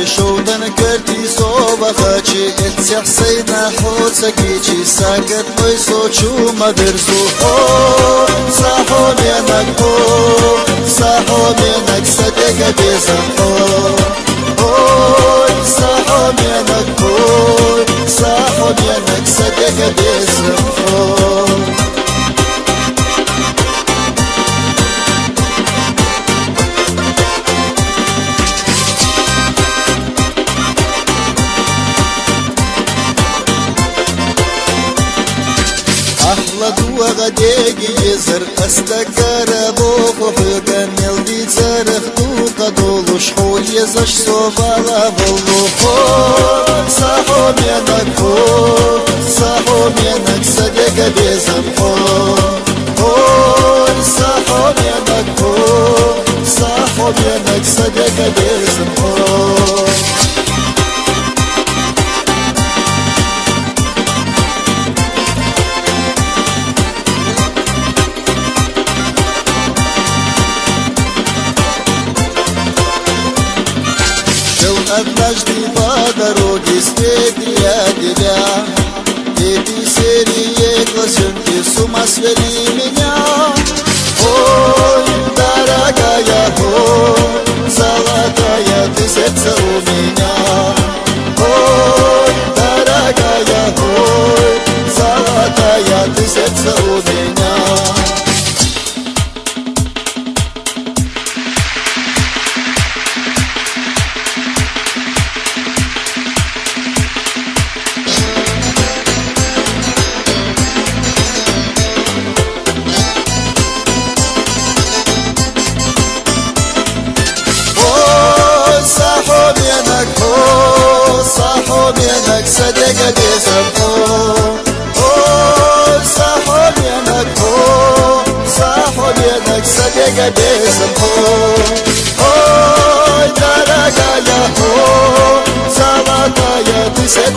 شودن کردی صبحاچی اتسح سینا حوصکی چی ساکت وی سوچو مدرزو صاحبینک صاحبینک صدق بیزم صاحبینک صاحبینک صدق بیزم أحلى غديقي يزر أستكر بوخ حقن يلدي زرخ دوق دولو شحول يزش صوبالا بلوخو صاحو منك صاحو منك صدق بيزم صاحو منك صاحو منك صدق بيزم Однажды по дороге встретила тебя, эти серые глазенки с ума свели меня. Ой, дорогая, ой, золотая, ты сердце у меня. Ой, дорогая, ой, золотая, ты сердце у меня. صاحبينك صدق بيزم صاحبينك صاحبينك صدق بيزم دراجة يا زلطة يا تسد